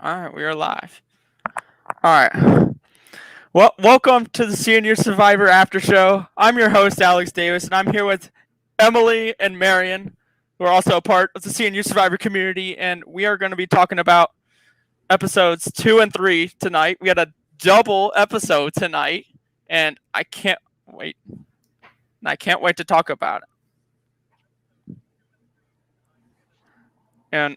All right, we are live. All right. Well, welcome to the CNU Survivor Aftershow. I'm your host, Alex Davis, and I'm here with Emily and Marion, who are also a part of the CNU Survivor community, and we are going to be talking about episodes 2 and 3 tonight. We had a double episode tonight, and I can't wait. I can't wait to talk about it. And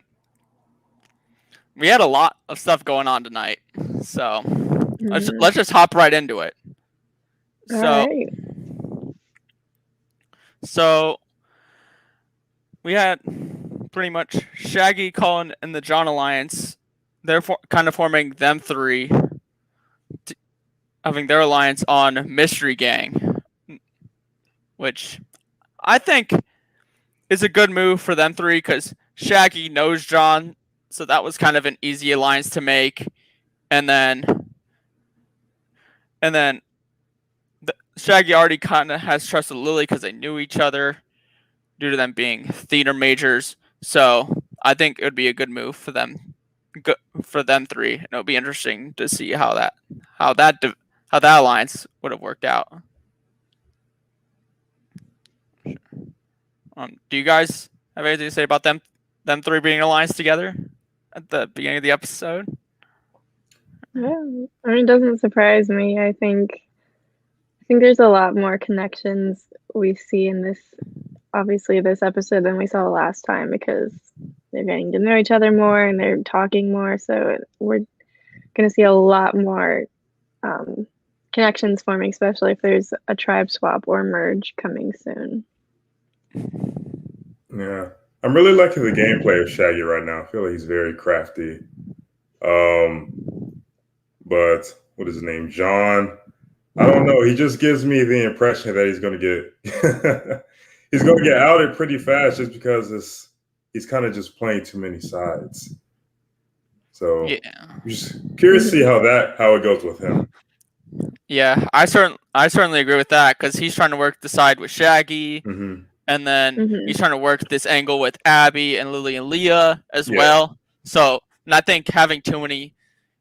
we had a lot of stuff going on tonight, so let's just hop right into it. So we had pretty much Shaggy, Colin, and the John Alliance. They're kind of forming them three, having their alliance on Mystery Gang, which I think is a good move for them three because Shaggy knows John, so that was kind of an easy alliance to make. And then Shaggy already kind of has trusted Lily because they knew each other due to them being theater majors. So I think it would be a good move for them three. And it'll be interesting to see how that alliance would have worked out. Do you guys have anything to say about them three being alliance together at the beginning of the episode? Yeah, I mean, it doesn't surprise me. I think there's a lot more connections we see in this episode than we saw last time because they're getting to know each other more and they're talking more. So we're going to see a lot more connections forming, especially if there's a tribe swap or merge coming soon. Yeah, I'm really liking the gameplay of Shaggy right now. I feel like he's very crafty. But what is his name? John. I don't know. He just gives me the impression that he's going to get outed pretty fast just because he's kind of just playing too many sides. So yeah, I'm just curious to see how it goes with him. Yeah, I certainly agree with that because he's trying to work the side with Shaggy, and then he's trying to work this angle with Abby and Lily and Leah as well. So, and I think having too many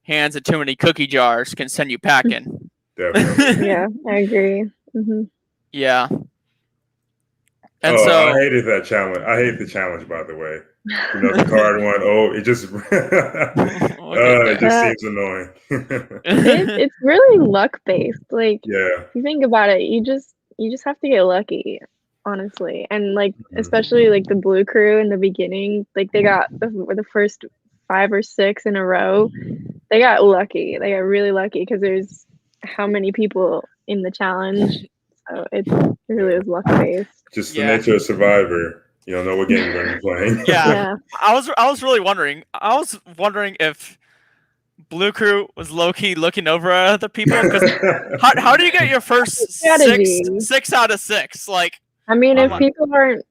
hands and too many cookie jars can send you packing. Definitely. Yeah, I agree. Yeah. And I hated that challenge. I hate the challenge, by the way. You know, the card one. Oh, it just it just seems annoying. It's really luck based. Like, yeah, if you think about it, you just have to get lucky, honestly. And like, especially like the Blue Crew in the beginning, like they got the first 5 or 6 in a row. They got lucky. They got really lucky because there's how many people in the challenge. So it really is luck based. Just the nature of Survivor. You don't know what game you're going to be playing. Yeah. I was really wondering. I was wondering if Blue Crew was low key looking over at other people. Because how do you get your first 6 out of 6? Like, I mean, if people aren't,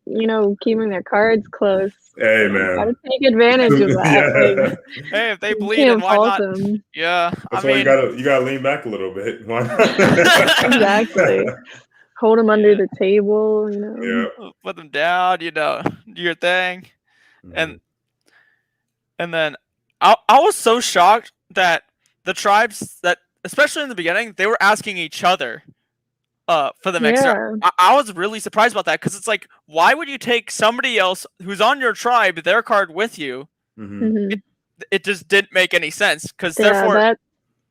keeping their cards close, hey man, gotta take advantage of that. Like, hey, if they bleed, and why not? Them. Yeah, that's why you gotta lean back a little bit. Why not? Exactly. Hold them under the table, Yeah. Put them down, do your thing. And then I was so shocked that the tribes that, especially in the beginning, they were asking each other for the mixer. Yeah. I was really surprised about that because it's like, why would you take somebody else who's on your tribe, their card with you? It just didn't make any sense because therefore...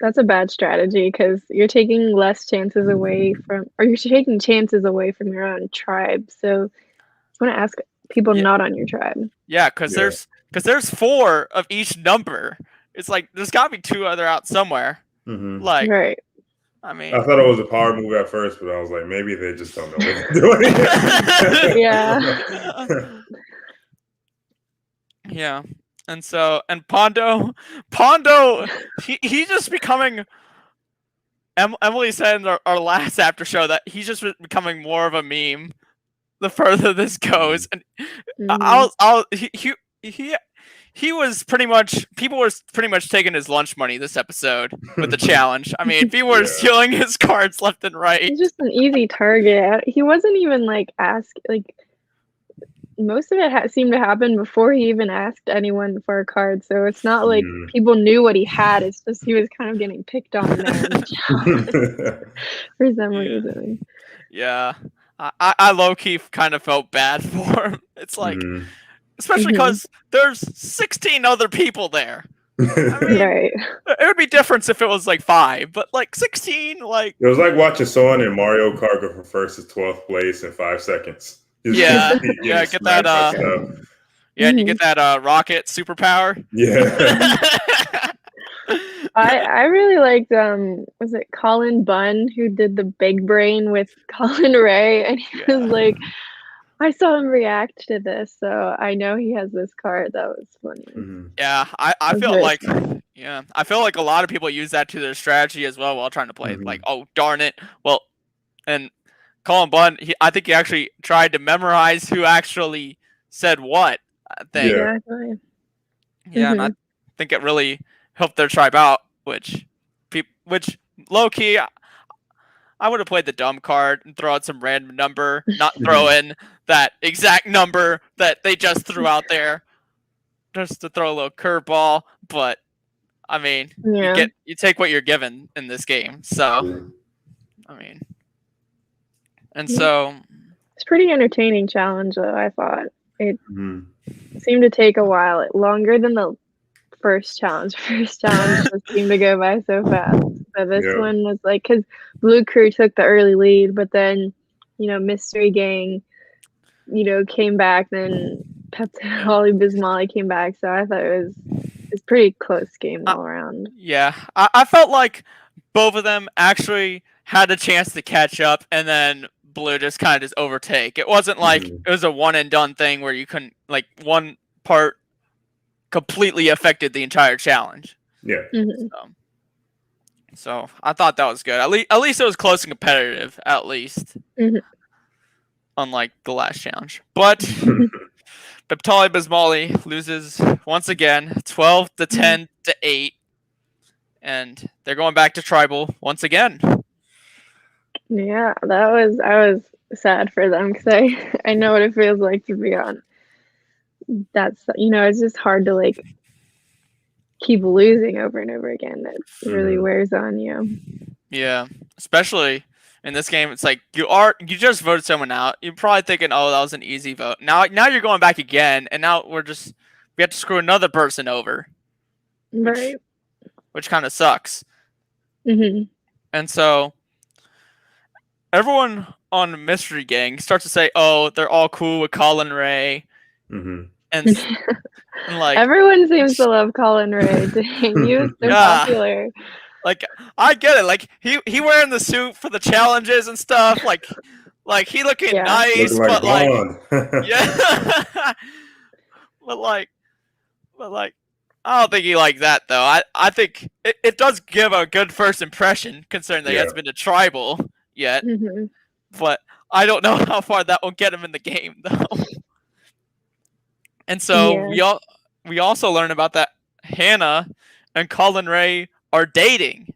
That's a bad strategy because you're taking less chances away you're taking chances away from your own tribe. So you want to ask people not on your tribe. Yeah, because there's 4 of each number. It's like there's got to be 2 other out somewhere. Like, right. I mean, I thought it was a power move at first, but I was like, maybe they just don't know what they're doing. Yeah. Yeah. And Pondo, he's just becoming. Emily said in our last after show that he's just becoming more of a meme the further this goes. And he was pretty much, people were pretty much taking his lunch money this episode with the challenge. I mean, people were stealing his cards left and right. He's just an easy target. He wasn't even most of it seemed to happen before he even asked anyone for a card. So it's not like Mhm. people knew what he had. It's just he was kind of getting picked on there in the challenge for some Yeah. reason. Yeah. I low key kind of felt bad for him. It's like, Mhm. especially because there's 16 other people there. I mean, Right. it would be different if it was like 5, but like 16, like. It was like watching someone in Mario Kart go from first to 12th place in 5 seconds. He just Yeah, keep yeah, getting get that. smacked by stuff. Yeah, and you get that rocket superpower. Yeah. I really liked was it Colin Bunn who did the big brain with Colin Ray, and he was like, I saw him react to this, so I know he has this card. That was funny. Mhm. Yeah, I That was feel very like smart. I feel like a lot of people use that to their strategy as well while trying to play. Like, Mhm. oh darn it. Well, and Colin Bunn, I think he actually tried to memorize who actually said what. I think. Yeah. Exactly. Yeah, and I think it really helped their tribe out, which low key I would have played the dumb card and throw out some random number, not throw in that exact number that they just threw out there, just to throw a little curveball. But I mean, Yeah. you take what you're given in this game. So I mean, and Yeah. so It's a pretty entertaining challenge, though, I thought. It Mhm. seemed to take a while, longer than the first challenge. First challenge just seemed to go by so fast. But this Yeah. one was like, because Blue Crew took the early lead, but then, Mystery Gang, came back, then Holly Bismolly came back. So I thought it's pretty close game all around. yeah, I felt like both of them actually had a chance to catch up, and then Blue just kind of just overtake. It wasn't like Mhm. it was a one and done thing where you couldn't like one part completely affected the entire challenge. Yeah. Mhm. So I thought that was good. At least it was close and competitive. At least, Mhm. unlike the last challenge. But Beptali Bismali loses once again, 12-10-8, and they're going back to tribal once again. Yeah, I was sad for them because I know what it feels like to be on. That's it's just hard to like keep losing over and over again. It really Mhm. wears on you. Yeah, especially in this game, it's like you just voted someone out. You're probably thinking, "Oh, that was an easy vote." Now you're going back again, and now we have to screw another person over, Right. which kind of sucks. hmm And so everyone on Mystery Gang starts to say, "Oh, they're all cool with Colin Ray," Mhm. and like, Everyone seems to love Colin Ray. Dang, he was so yeah, popular. like I get it. Like he wearing the suit for the challenges and stuff. Like he looking Yeah. nice, Looking like but like, Bond. yeah, but like. But like, I don't think he like that though. I think it does give a good first impression, considering that he Yeah. hasn't been to tribal yet. hmm But I don't know how far that will get him in the game though. And so Yeah. we also learn about that Hannah and Colin Ray are dating,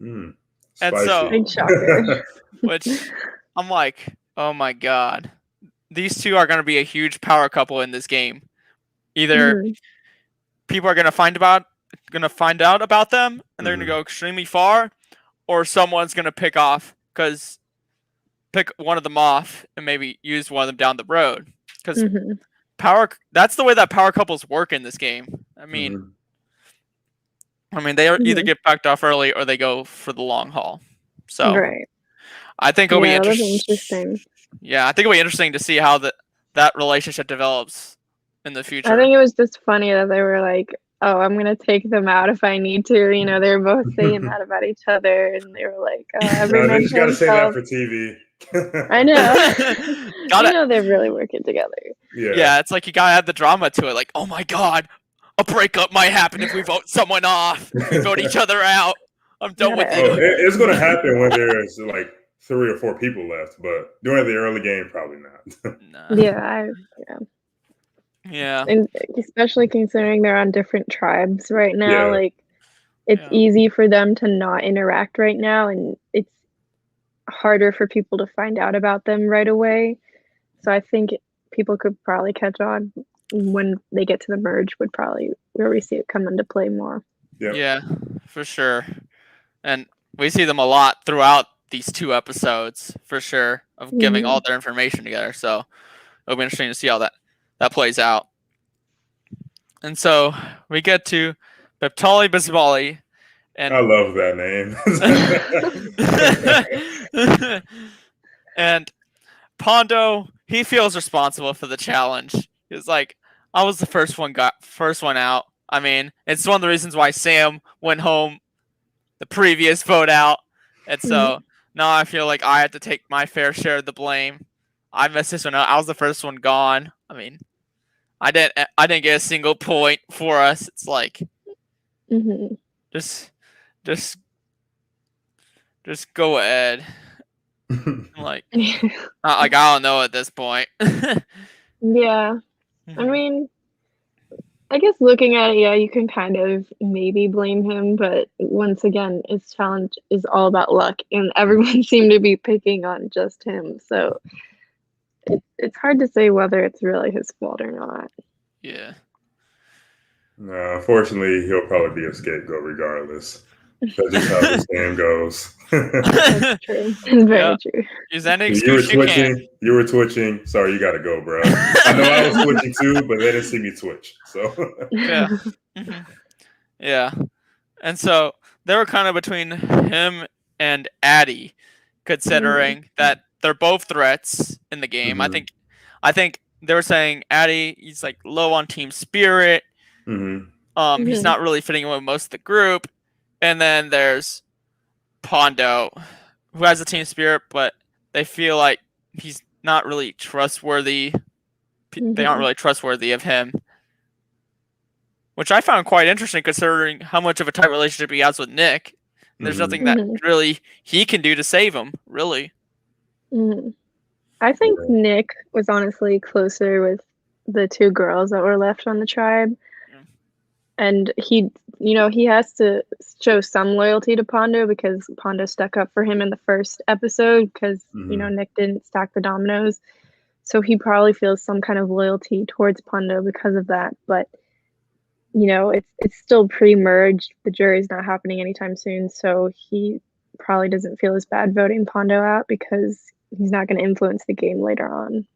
Mm. and Spicy. Big so shocker. which I'm like, oh my god, these two are going to be a huge power couple in this game. Either hmm people are gonna find out about them and they're gonna Mhm. go extremely far, or someone's gonna pick one of them off and maybe use one of them down the road. Because hmm that's the way that power couples work in this game. Mhm. I mean they either hmm get packed off early or they go for the long haul. So Right. I think it'll be Yeah, that'll be interesting. interesting. Yeah, I think it'll be interesting to see how that relationship develops in the I future. think it was just funny that they were like, "Oh, I'm gonna take them out if I need to." They were both saying that about each other, and they were like, "Every They man just for got to say that himself." for TV. I know. Gotta They're really working together. Yeah. Yeah, it's like you gotta add the drama to it. Like, oh my god, a breakup might happen if we vote someone off. If we vote each other out. I'm done with Gotta Oh, you. it's going to happen when there's like 3 or 4 people left, but during the early game, probably not. Nah. Yeah, Yeah. and especially considering they're on different tribes right now, Yeah. like it's Yeah. easy for them to not interact right now, and it's harder for people to find out about them right away. So I think people could probably catch on when they get to the merge would probably where we see it come into play more. Yep. Yeah, for sure. And we see them a lot throughout these 2 episodes, for sure, of giving all their information together. So it'll be interesting to see how that plays out. And so we get to Beptali Bisbali. And I love that name. And Pondo, he feels responsible for the challenge. He's like, I was the first one out. I mean, it's one of the reasons why Sam went home the previous vote out. And so now I feel like I have to take my fair share of the blame. I messed this one up. I was the first one gone. I mean, I didn't get a single point for us. It's like just go ahead. Like I don't know at this point. Yeah. I mean, I guess looking at it, yeah, you can kind of maybe blame him, but once again, his challenge is all about luck, and everyone seemed to be picking on just him. So it's hard to say whether it's really his fault or not. Yeah. No, unfortunately, he'll probably be a scapegoat regardless. That's just how this game goes. That's true. It's very true. Use any you excuse were twitching. You were twitching. Sorry, you got to go, bro. I know I was twitching too, but they didn't see me twitch. So yeah, yeah. And so they were kind of between him and Addy, considering that they're both threats in the game. I think they were saying Addy, he's like low on team spirit. He's not really fitting in with most of the group. And then there's Pondo, who has a team spirit, but they feel like he's not really trustworthy. They aren't really trustworthy of him, which I found quite interesting considering how much of a tight relationship he has with Nick. And there's nothing that really he can do to save him, really. I think Nick was honestly closer with the 2 girls that were left on the tribe. And he has to show some loyalty to Pondo because Pondo stuck up for him in the first episode because, Nick didn't stack the dominoes. So he probably feels some kind of loyalty towards Pondo because of that. But, it's still pre-merged. The jury's not happening anytime soon. So he probably doesn't feel as bad voting Pondo out because he's not going to influence the game later on.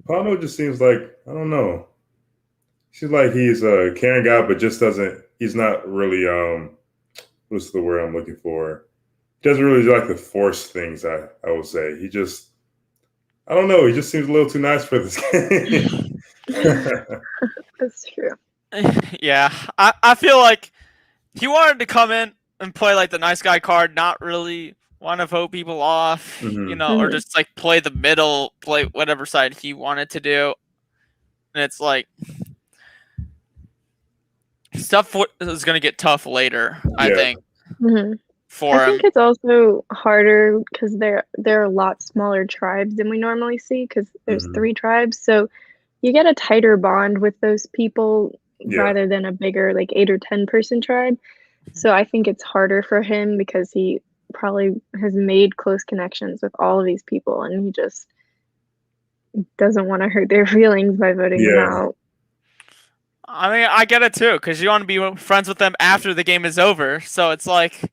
Pondo just seems like, I don't know. Seems like he's a caring guy, but just he's not really, what's the word I'm looking for? He doesn't really like to force things, I would say. He just, I don't know. He just seems a little too nice for this game. That's true. Yeah. I feel like he wanted to come in and play like the nice guy card, not really want to vote people off, or just like play the middle, play whatever side he wanted to do. And it's like stuff is going to get tough later, I think. For I think it's also harder because there are a lot smaller tribes than we normally see because there's 3 tribes. So you get a tighter bond with those people rather than a bigger like 8 or 10 person tribe. So I think it's harder for him because he probably has made close connections with all of these people and he just doesn't want to hurt their feelings by voting them out. I mean, I get it too because you want to be friends with them after the game is over. So it's like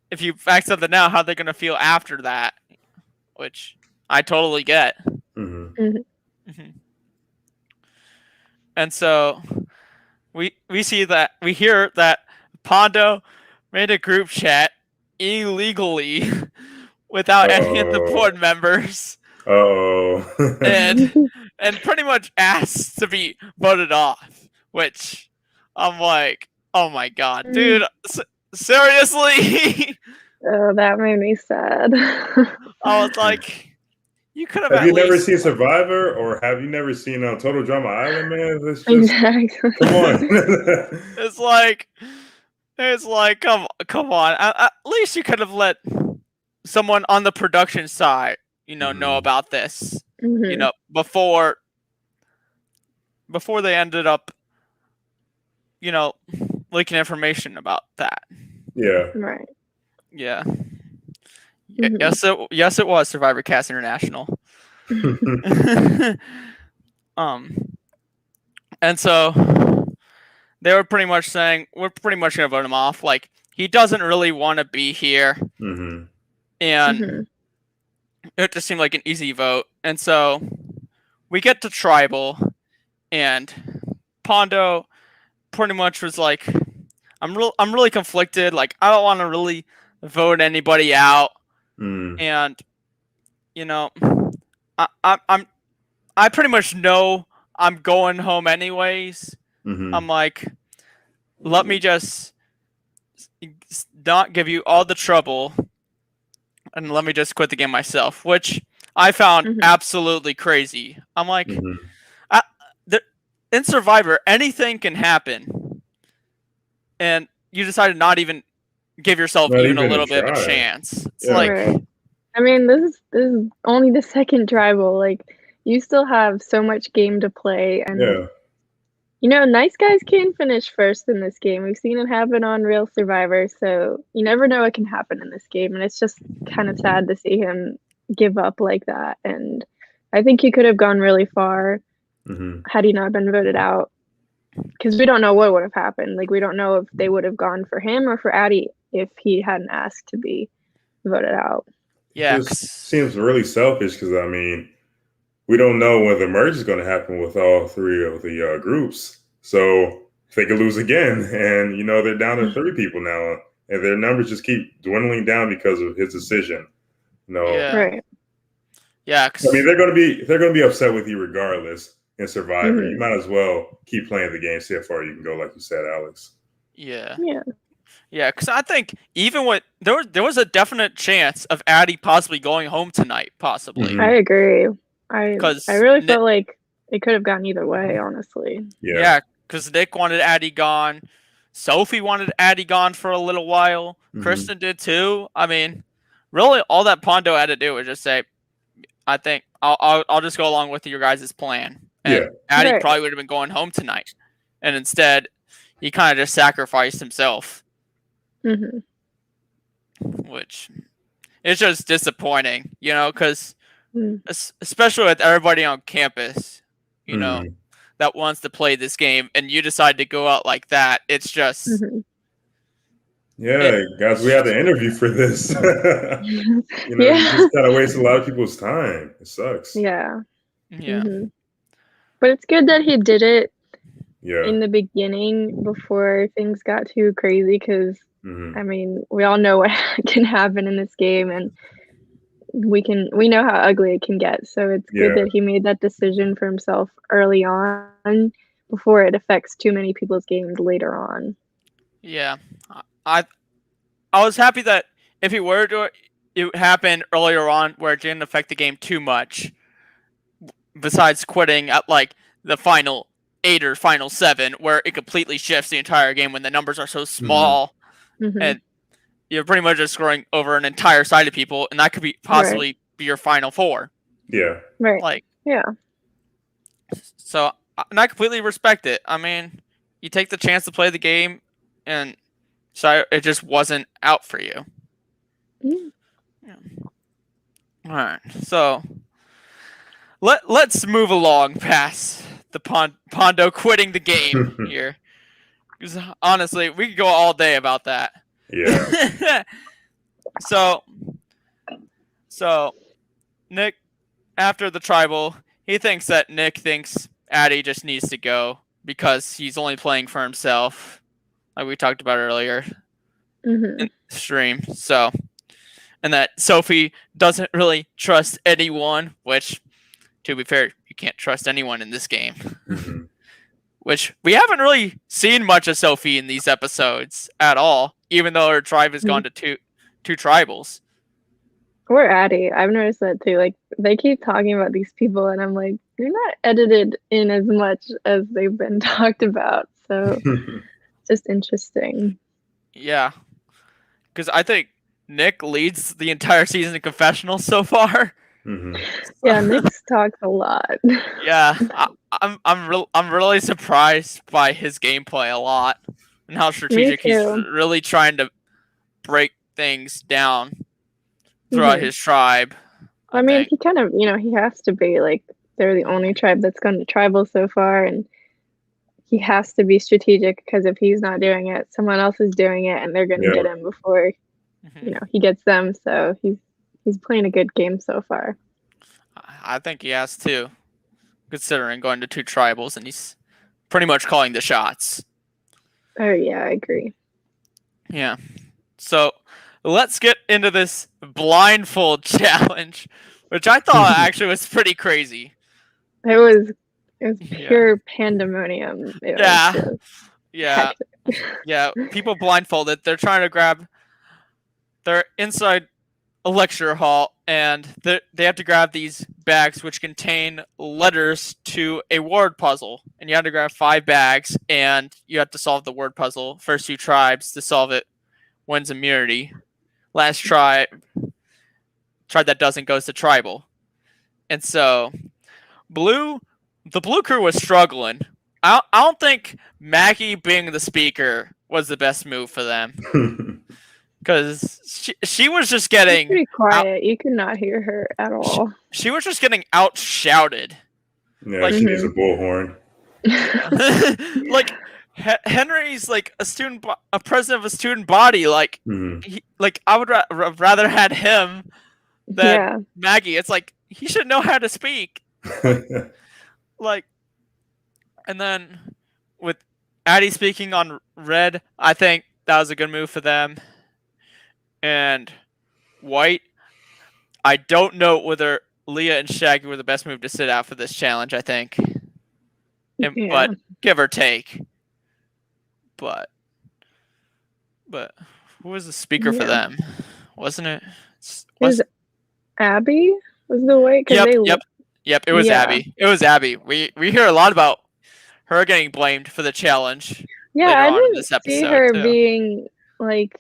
if you fact something now, how they're going to feel after that, which I totally get. And so we hear that Pondo made a group chat illegally without any of the board members. And pretty much asked to be voted off, which I'm like, oh my god, dude, seriously? Oh, that made me sad. I was like, you could have. Have you never seen Survivor, or have you never seen Total Drama Island, man? It's just, exactly. Come on. it's like, come on. At least you could have let someone on the production side, know about this, before they ended up, leaking information about that. Yeah. Right. Yeah. Yes, it was Survivor Cast International. And so they were pretty much saying we're pretty much gonna vote him off. Like he doesn't really want to be here, and it just seemed like an easy vote. And so we get to tribal, and Pondo pretty much was like, I'm really conflicted. Like I don't want to really vote anybody out, and you know, I pretty much know I'm going home anyways. I'm like, let me just not give you all the trouble, and let me just quit the game myself, which I found absolutely crazy. I'm like, in Survivor, anything can happen, and you decided not even give yourself even a little bit of a chance. It's like, right. I mean, this is only the second tribal. Like, you still have so much game to play, and you know, nice guys can finish first in this game. We've seen it happen on Real Survivor, so you never know what can happen in this game, and it's just kind of sad to see him give up like that. And I think he could have gone really far had he not been voted out, because we don't know what would have happened. Like, we don't know if they would have gone for him or for Addie if he hadn't asked to be voted out. Yeah, it seems really selfish because I mean, we don't know when the merge is going to happen with all three of the groups. So if they could lose again, and you know they're down to 3 people now, and their numbers just keep dwindling down because of his decision. Right. Yeah, I mean they're going to be upset with you regardless in Survivor. You might as well keep playing the game, see how far you can go, like you said, Alex. Yeah, because I think even with there was a definite chance of Addie possibly going home tonight, possibly. I agree. I really felt like it could have gone either way, honestly. Yeah, because Nick wanted Addie gone, Sophie wanted Addie gone for a little while, Kristen did too. I mean, really, all that Pondo had to do was just say, "I think I'll just go along with your guys' plan," and Addie probably would have been going home tonight, and instead, he kind of just sacrificed himself, which is just disappointing, you know, because. Especially with everybody on campus, you know, that wants to play this game, and you decide to go out like that. It's just, guys, we had an interview for this. You just kind of waste a lot of people's time. It sucks. Yeah. But it's good that he did it in the beginning before things got too crazy, because I mean, we all know what can happen in this game, and we know how ugly it can get. So it's good that he made that decision for himself early on before it affects too many people's games later on. Yeah, I was happy that if he were to, it happened earlier on where it didn't affect the game too much. Besides quitting at like the final 8 or final 7, where it completely shifts the entire game when the numbers are so small, and you're pretty much just scoring over an entire side of people, and that could be possibly be your final 4. Yeah. Right. Like. Yeah. So, and I completely respect it. I mean, you take the chance to play the game, and so it just wasn't out for you. All right. So let's move along past the Pondo quitting the game here, because honestly, we could go all day about that. Yeah. So Nick, after the tribal, he thinks that Nick thinks Addie just needs to go because he's only playing for himself, like we talked about earlier in the stream. So, and that Sophie doesn't really trust anyone, which, to be fair, you can't trust anyone in this game. Which we haven't really seen much of Sophie in these episodes at all, even though her tribe has gone to two tribals. Or Addie. I've noticed that too. Like, they keep talking about these people, and I'm like, they're not edited in as much as they've been talked about. So, just interesting. Yeah. Because I think Nick leads the entire season in confessionals so far. Yeah, Nick's talks a lot. Yeah, I'm really surprised by his gameplay a lot, and how strategic he's really trying to break things down. throughout Mhm. his tribe. I mean, think. he kind of, he has to be like they're the only tribe that's gone to tribal so far, and he has to be strategic because if he's not doing it, someone else is doing it, and they're gonna Yeah. get him before Mhm. he gets them. So he's playing a good game so far. I think he has to, considering going to 2 tribals, and he's pretty much calling the shots. Oh yeah, I agree. Yeah. So let's get into this blindfold challenge, which I thought actually was pretty crazy. It was Yeah. pure pandemonium. It was Yeah. just Yeah. hectic. Yeah. People blindfolded. They're trying to grab. They're inside a lecture hall, and they have to grab these bags which contain letters to a word puzzle. And you have to grab 5 bags, and you have to solve the word puzzle. First 2 tribes to solve it wins immunity. Last tribe that doesn't goes to tribal. And so the blue crew was struggling. I don't think Maggie being the speaker was the best move for them, because she was just She's getting pretty out. quiet. You could not hear her at all. She was just getting out shouted. Yeah, Like she needs a bullhorn. like Henry's like a president of a student body. Like Mhm. I would rather had him than Yeah. Maggie. It's like he should know how to speak. Like, and then with Addie speaking on red, I think that was a good move for them. And white, I don't know whether Leah and Shaggy were the best move to sit out for this challenge. I think, Yeah. but give or take. But who was the speaker for Yeah. them? Wasn't it? It was Abby was the white because Yep. It was yeah. Abby. It was Abby. We hear a lot about her getting blamed for the challenge Yeah, later I on in didn't this see episode her too. being like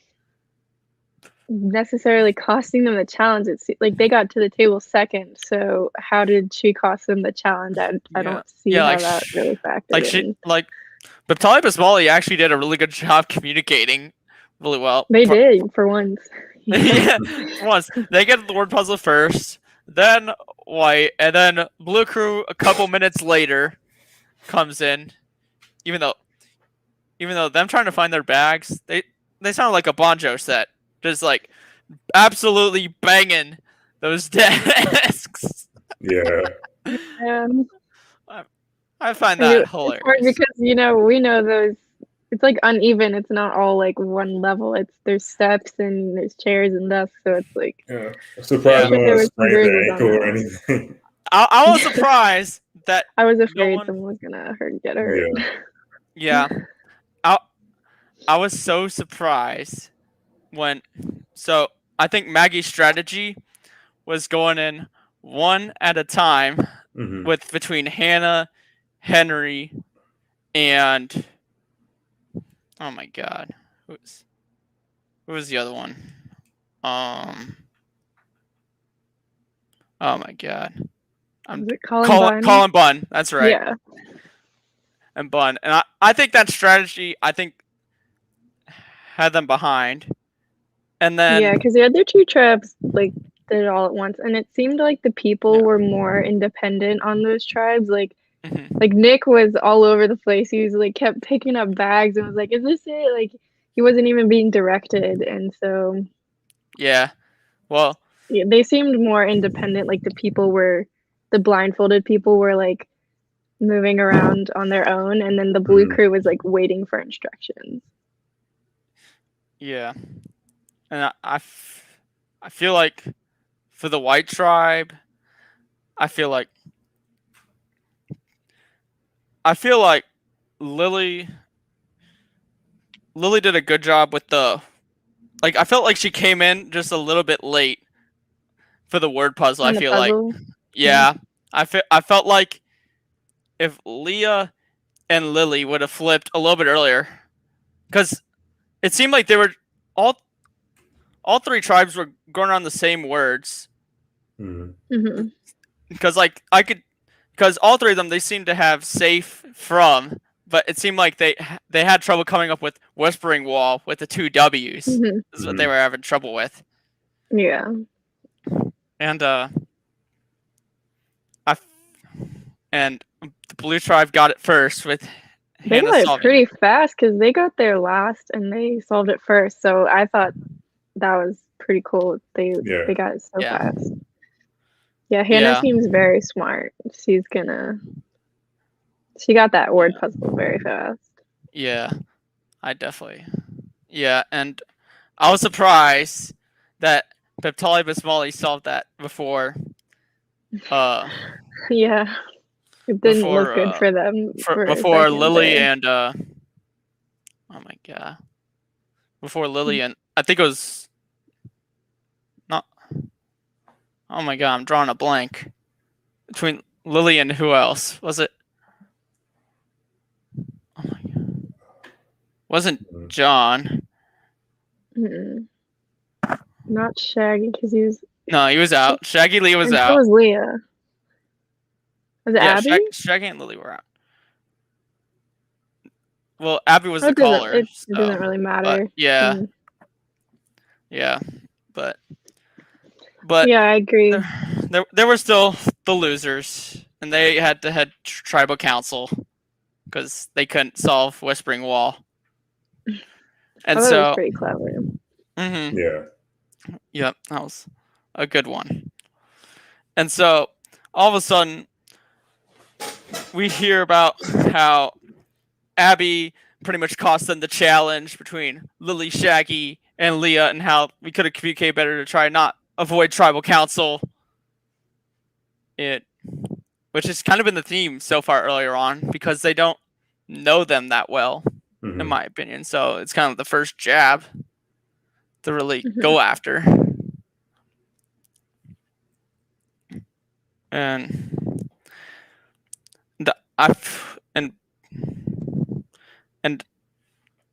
necessarily costing them the challenge. It's like they got to the table second, so how did she cost them the challenge? I Yeah. don't see Yeah, how like that really factored in. But Talia Basmali actually did a really good job communicating really well. They did for once. Yeah, once they get the word puzzle first, then white, and then blue crew a couple minutes later comes in. Even though them trying to find their bags, they sound like a banjo set, just like absolutely banging those desks. Yeah. Um, I find and that it's hard hilarious. because we know those. It's like uneven. It's not all like one level. There's steps and there's chairs and desks, so it's like Yeah. I'm surprised no there one was some sprained their bruises on ankle that or one. anything. I was surprised that I was no afraid one. someone was gonna get hurt. Yeah. Yeah, I was so surprised when. So I think Maggie's strategy was going in one at a time Mhm. with between Hannah, Henry, and oh my god, who was the other one? Oh my god, Was it Colin Bunn? Colin Bunn. That's right. Yeah. And Bunn, and I think that strategy had them behind, and then Yeah, because the other 2 tribes like did it all at once, and it seemed like the people were more independent on those tribes. Like Nick was all over the place. He was like kept picking up bags and was like, "Is this it?" Like he wasn't even being directed, and so yeah, well, yeah, they seemed more independent. Like the blindfolded people were like moving around on their own, and then the blue Mhm. crew was like waiting for instructions. yeah, and I feel like for the white tribe, I feel like Lily did a good job with the I felt like she came in just a little bit late for the word puzzle. On I the feel puzzle. yeah, I felt like if Leah and Lily would have flipped a little bit earlier, because it seemed like they were all 3 tribes were going around the same words. Mhm. Mm-hmm. Because all 3 of them they seemed to have safe from, but it seemed like they had trouble coming up with whispering wall with the 2 W's. Mm-hmm. This is what they were having trouble with. Yeah. and and the Blue Tribe got it first with They Hannah got it solving. pretty fast because they got there last and they solved it first. So I thought that was pretty cool. They got it so fast. Yeah, Hannah seems very smart. She got that word puzzle very fast. Yeah, and I was surprised that Peptali Basmali solved that before. Yeah, it didn't look good for them before Lily there. And oh my god, before Lily and I think it was not. Oh my god, I'm drawing a blank. Between Lily and who else was it? Oh my god, wasn't John? Not Shaggy because he was. No, he was out. Shaggy Lee was out. So was Leah. Was it Abby? Shaggy and Lily were out. Well, Abby was the caller. It doesn't really matter. But yeah, but yeah, I agree. There were still the losers, and they had to head tribal council because they couldn't solve Whispering Wall. And so that was pretty clever. Mm-hmm. Yeah. Yep, that was a good one. And so all of a sudden, we hear about how Abby pretty much cost them the challenge between Lily, Shaggy, and Leah, and how we could have communicated better to try not avoid tribal council. Which has kind of been the theme so far earlier on, because they don't know them that well, in my opinion. So it's kind of the first jab to really go after. And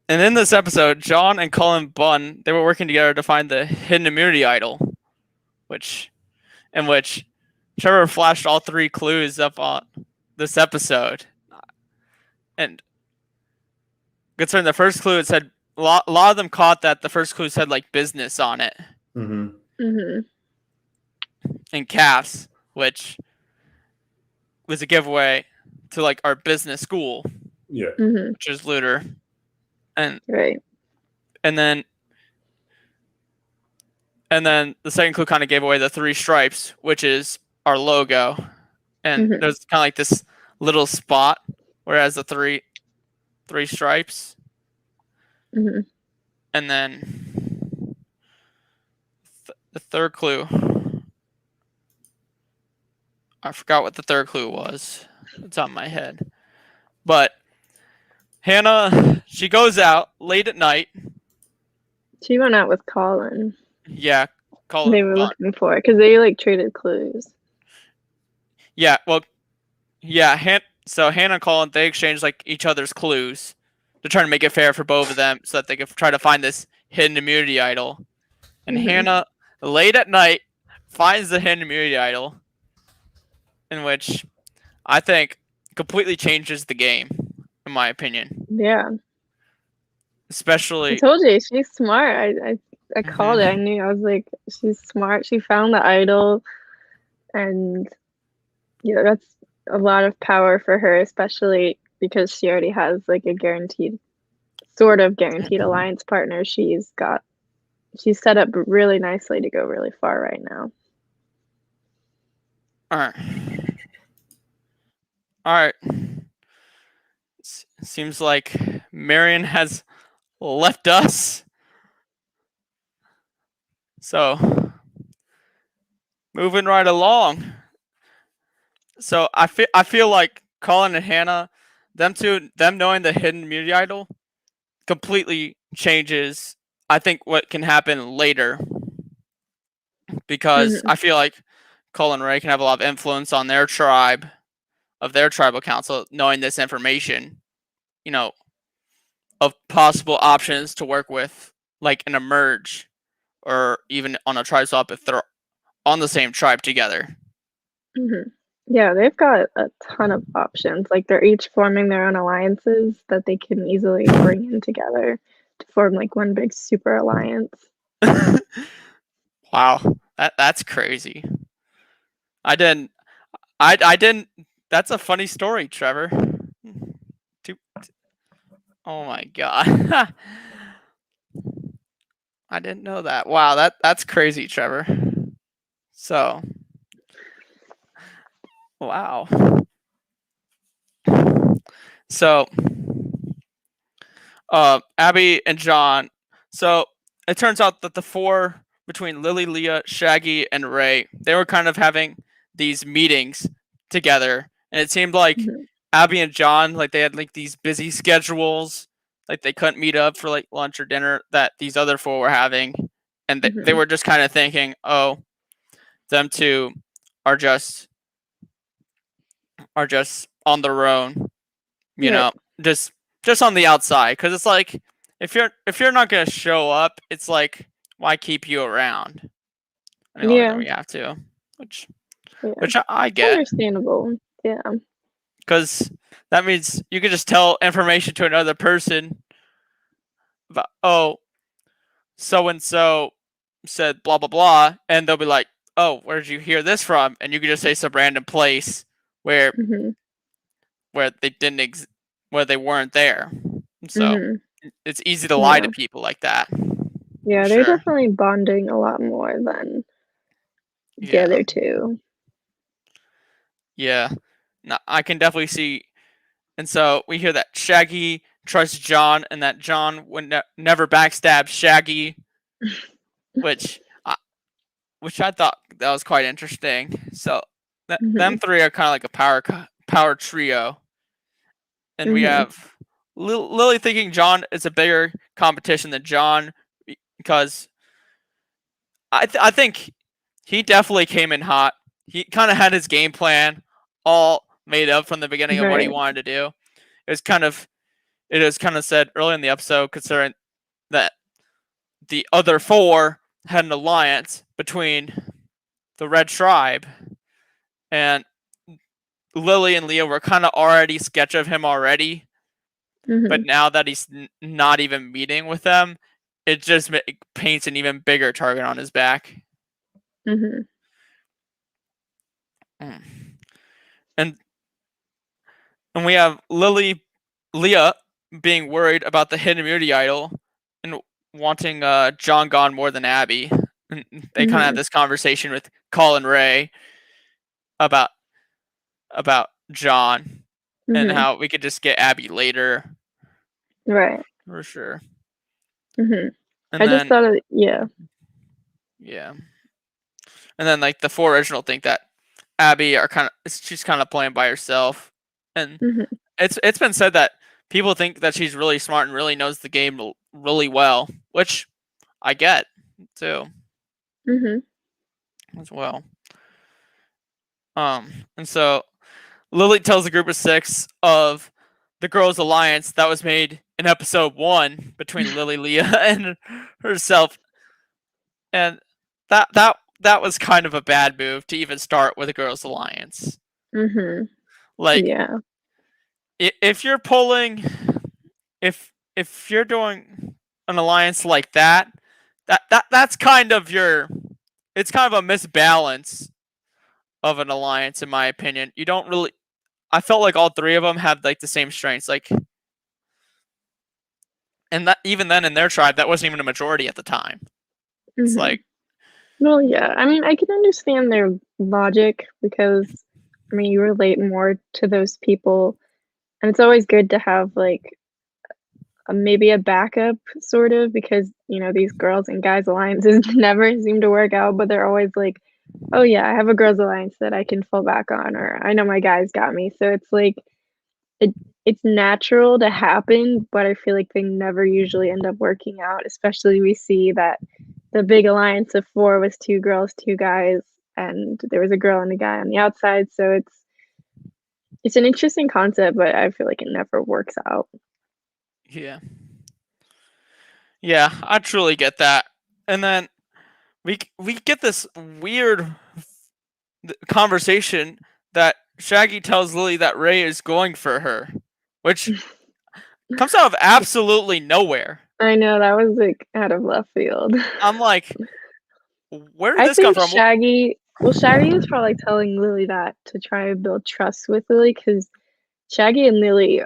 in this episode, John and Colin Bunn, they were working together to find the hidden immunity idol, in which Trevor flashed all 3 clues up on this episode. And concerning the first clue, it said a lot of them caught that the first clue said like business on it. In caps, which was a giveaway to like our business school. Yeah. Which is Looter. And right. And then the second clue kind of gave away the 3 stripes, which is our logo. And there's kind of like this little spot where it has the 3 stripes. And then the third clue. I forgot what the third clue was. It's on my head. But Hannah, she goes out late at night. She went out with Colin. Yeah, Colin. They were looking for it because they like traded clues. Yeah, well, yeah. So Hannah and Colin, they exchanged like each other's clues to try to make it fair for both of them, so that they could try to find this hidden immunity idol. And Hannah, late at night, finds the hidden immunity idol, in which I think completely changes the game, in my opinion. Yeah. Especially, I told you she's smart. I called it. I knew. I was like, she's smart. She found the idol, and that's a lot of power for her, especially because she already has like a sort of guaranteed alliance partner. She's set up really nicely to go really far right now. All right. Seems like Marion has left us. So, moving right along. So I feel like Colin and Hannah, them knowing the hidden immunity idol, completely changes, I think, what can happen later. Because I feel like Colin and Ray can have a lot of influence on their tribe, of their tribal council, knowing this information, of possible options to work with, like an emerge, or even on a tribe swap if they're on the same tribe together. Yeah, they've got a ton of options. Like they're each forming their own alliances that they can easily bring in together to form like one big super alliance. Wow, that's crazy. I didn't. I didn't. That's a funny story, Trevor. Oh my god. I didn't know that. Wow, that's crazy, Trevor. So, wow. So, Abby and John. So it turns out that the four between Lily, Leah, Shaggy, and Ray, they were kind of having these meetings together, and it seemed like Mhm. Abby and John, like they had like these busy schedules, like they couldn't meet up for like lunch or dinner that these other four were having, and they Mhm. were just kind of thinking, oh, them two are just on their own, you Right. know, just on the outside, because it's like if you're not gonna show up, it's like why keep you around any longer than Yeah. we have to, which Yeah. which I It's get, understandable. Yeah. because that means you could just tell information to another person about, oh, so and so said blah blah blah, and they'll be like, oh, where did you hear this from? And you could just say some random place where Mhm. where they didn't where they weren't there. So Mhm. it's easy to lie to Yeah. people like that, for Yeah, they're sure. definitely bonding a lot more than the Yeah, other two. yeah. No, I can definitely see. And so we hear that Shaggy trusts John, and that John would never backstab Shaggy, which I, which I thought that was quite interesting. So them Mhm. three are kind of like a power trio, and we Mhm. have Lily thinking John is a bigger competition than John, because I think he definitely came in hot. He kind of had his game plan all made up from the beginning of what he Right. wanted to do. It was kind of it was kind of said early in the episode, considering that the other four had an alliance between the Red Tribe, and Lily and Leah were kind of already sketch of him already. But Mhm. now that he's not even meeting with them, it just paints an even bigger target on his back. Mhm. Mm. And and we have Leah being worried about the hidden immunity idol and wanting John gone more than Abby. And they kind of have Mhm. this conversation with Colin Ray about John, and Mhm. how we could just get Abby later, Right. for sure. Mhm. And I just then thought of yeah. yeah, and then like the four original think that Abby are she's kind of playing by herself, and Mhm. it's been said that people think that she's really smart and really knows the game really well, which I get too, Mhm. as well. And so Lily tells a group of six of the girls' alliance that was made in episode 1 between Lily, Leah, and herself, and that was kind of a bad move to even start with a girls' alliance. Mhm. Like, Yeah. if you're pulling, if you're doing an alliance like that, that's kind of your, it's kind of a misbalance of an alliance, in my opinion. You don't really. I felt like all three of them had like the same strengths, like, and that even then in their tribe, that wasn't even a majority at the time. It's Mhm. like, Well, yeah. I mean, I can understand their logic because I mean, you relate more to those people, and it's always good to have like maybe a backup sort of because, these girls and guys alliances never seem to work out, but they're always like, "Oh yeah, I have a girls alliance that I can fall back on," or "I know my guys got me." So it's like it it's natural to happen, but I feel like they never usually end up working out, especially we see that the big alliance of 4 was 2 girls, 2 guys, and there was a girl and a guy on the outside, so it's an interesting concept, but I feel like it never works out. yeah, yeah, I truly get that. And then we get this weird conversation that Shaggy tells Lily that Ray is going for her, which comes out of absolutely nowhere. I know, that was, like, out of left field. I'm like, where did I this come think from? Shaggy Well, Shaggy is probably telling Lily that to try to build trust with Lily, because Shaggy and Lily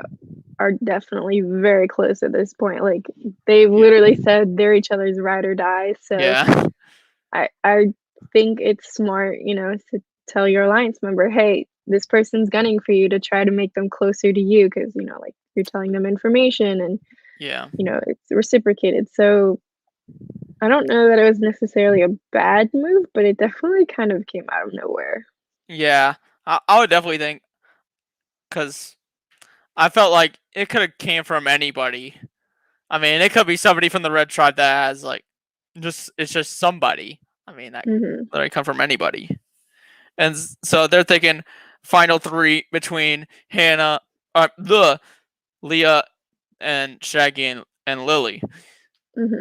are definitely very close at this point. Like, they've literally said they're each other's ride or die. So Yeah. I think it's smart, to tell your alliance member, hey, this person's gunning for you, to try to make them closer to you, because like, you're telling them information, and Yeah. it's reciprocated. So I don't know that it was necessarily a bad move, but it definitely kind of came out of nowhere. Yeah. I would definitely think, because I felt like it could have came from anybody. I mean, it could be somebody from the Red Tribe that has like, it's just somebody. I mean, that literally come from anybody. And so they're thinking final three between Hannah, Leah, and Shaggy and Lily.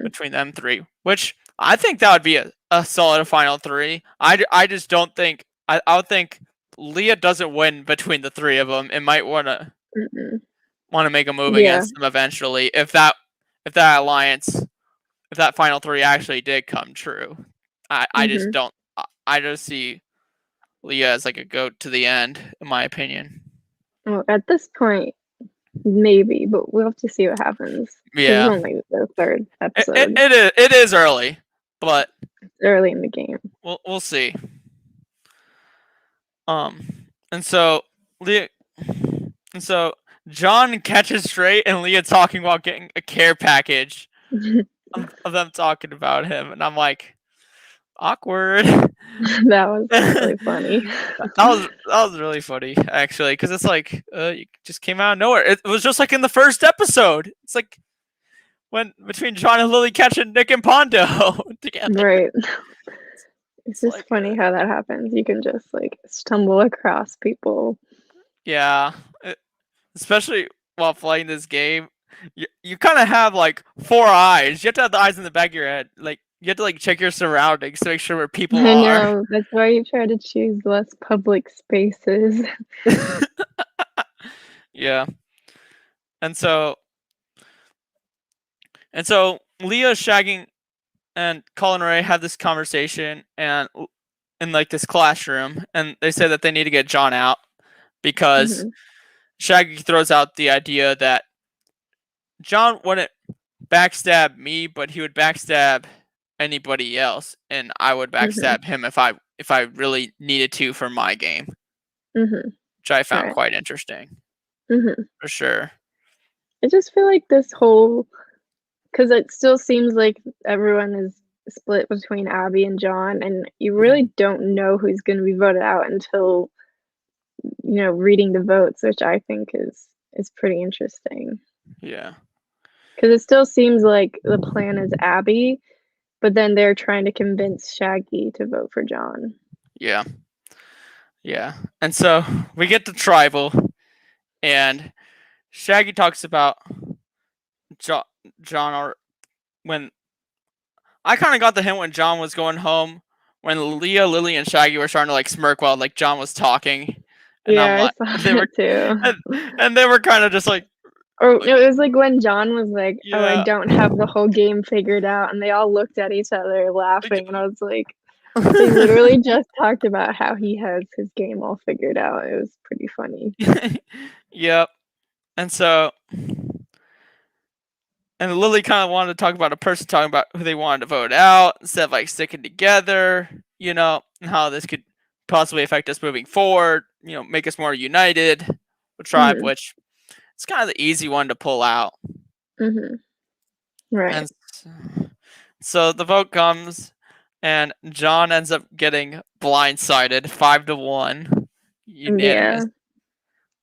Between them three, which I think that would be a solid final three. I just don't think I would think Leah doesn't win between the three of them. It might want to make a move Yeah. against them eventually if that alliance, if that final three actually did come true. I just don't. I just see Leah as like a goat to the end, in my opinion. Well, at this point, maybe, but we'll have to see what happens. Yeah. This is only the third episode. It is early, but it's early in the game. We'll see. And so Leah, and so John catches straight and Leah talking while getting a care package of them talking about him, and I'm like, awkward. That was really funny. that was really funny, actually, because it's like you just came out of nowhere. It was just like in the first episode. It's like when between John and Lily catching Nick and Pondo together. Right. It's just like, funny how that happens. You can just like stumble across people. Yeah, especially while playing this game, you kind of have like 4 eyes. You have to have the eyes in the back of your head. Like you have to like check your surroundings to make sure where people I are. know. That's why you try to choose less public spaces. Yeah. And so Leah, Shagging, and Colin Ray have this conversation and in like this classroom, and they say that they need to get John out because Shaggy throws out the idea that John wouldn't backstab me, but he would backstab anybody else, and I would backstab him if I really needed to for my game, which I found quite interesting. For sure. I just feel like this whole, because it still seems like everyone is split between Abby and John, and you really don't know who's going to be voted out until reading the votes, which I think is pretty interesting. Yeah. Because it still seems like the plan is Abby, but then they're trying to convince Shaggy to vote for John. Yeah. Yeah. And so we get to tribal, and Shaggy talks about John, or when I kind of got the hint when John was going home, when Leah, Lily, and Shaggy were starting to like smirk while like John was talking. And yeah, I'm like, I saw that too. And they were kind of just like, or it was like when John was like, yeah. "Oh, I don't have the whole game figured out," and they all looked at each other laughing, and I was like, they literally just talked about how he has his game all figured out. It was pretty funny. Yep. And so, and Lily kind of wanted to talk about a person talking about who they wanted to vote out instead of like sticking together, and how this could possibly affect us moving forward, make us more united with tribe, which it's kind of the easy one to pull out. Right. And so the vote comes, and John ends up getting blindsided 5-1 unanimous,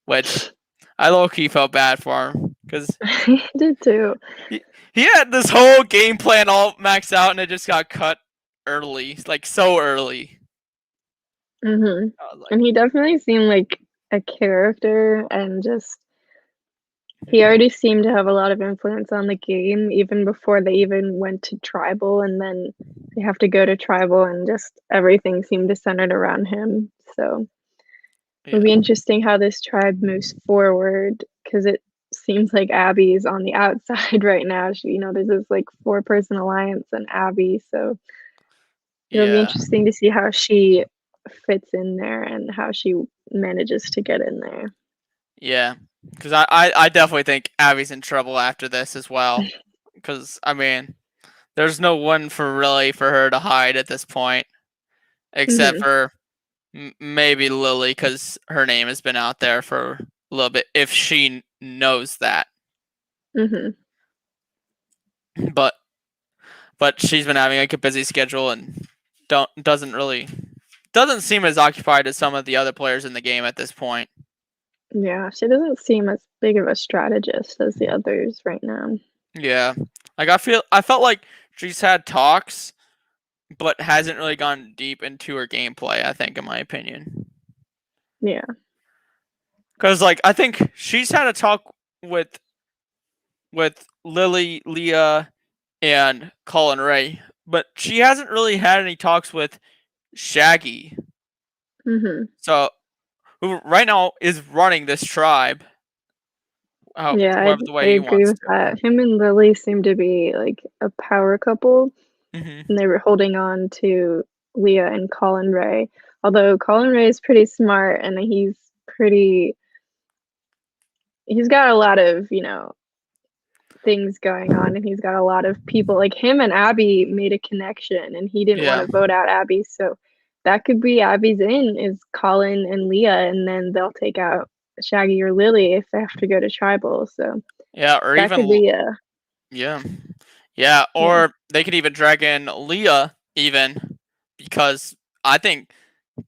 which I low-key felt bad for him because I did too. He had this whole game plan all maxed out, and it just got cut early, like so early. And he definitely seemed like a character, and just he already seemed to have a lot of influence on the game even before they even went to tribal, and then they have to go to tribal, and just everything seemed to center around him. So it'll be interesting how this tribe moves forward, because it seems like Abby is on the outside right now. There's this like 4-person alliance and Abby, so it'll be interesting to see how she fits in there and how she manages to get in there. Yeah, because I definitely think Abby's in trouble after this as well. Because I mean, there's no one for her to hide at this point, except for maybe Lily, because her name has been out there for a little bit. If she knows that, but she's been having like a busy schedule and doesn't seem as occupied as some of the other players in the game at this point. Yeah, she doesn't seem as big of a strategist as the others right now. Yeah, like I felt like she's had talks, but hasn't really gone deep into her gameplay. I think, in my opinion, Yeah. because like I think she's had a talk with Lily, Leah, and Colin Ray, but she hasn't really had any talks with Shaggy. So, who right now is running this tribe? Yeah, The way I he agree wants with that. Him and Lily seem to be like a power couple, to. and they were holding on to Leah and Colin Ray. Although Colin Ray is pretty smart and he's got a lot of, things going on, and he's got a lot of people. Like him and Abby made a connection and he didn't want Yeah. to vote out Abby, so that could be Abby's in, is Colin and Leah, and then they'll take out Shaggy or Lily if they have to go to tribal. So Yeah, or that even could be yeah, or they could even drag in Leah, even, because I think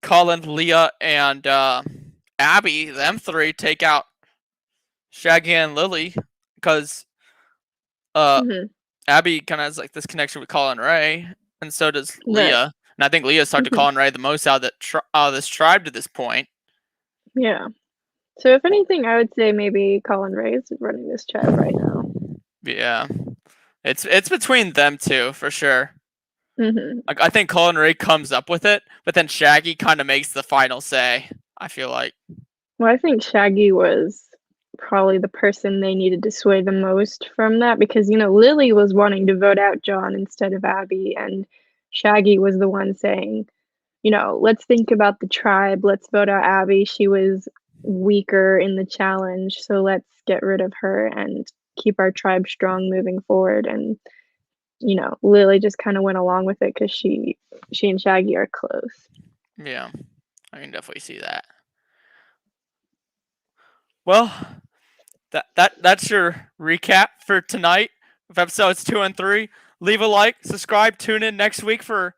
Colin, Leah, and Abby, them three, take out Shaggy and Lily, because Abby kind of has like this connection with Colin Ray, and so does right. Leah. And I think Leah's talked to Colin Ray the most out of this tribe to this point. Yeah. So if anything, I would say maybe Colin Ray is running this tribe right now. Yeah, it's between them two for sure. Mm-hmm. Like I think Colin Ray comes up with it, but then Shaggy kind of makes the final say. I feel like. Well, I think Shaggy was probably the person they needed to sway the most from that, because Lily was wanting to vote out John instead of Abby, and Shaggy was the one saying, let's think about the tribe, let's vote out Abby. She was weaker in the challenge, so let's get rid of her and keep our tribe strong moving forward. And Lily just kind of went along with it because she and Shaggy are close. Yeah, I can definitely see that. Well, that's your recap for tonight of episodes 2 and 3. Leave a like, subscribe, tune in next week for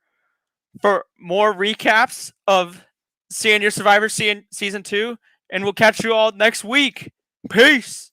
more recaps of CNU Survivor Season 2, and we'll catch you all next week. Peace.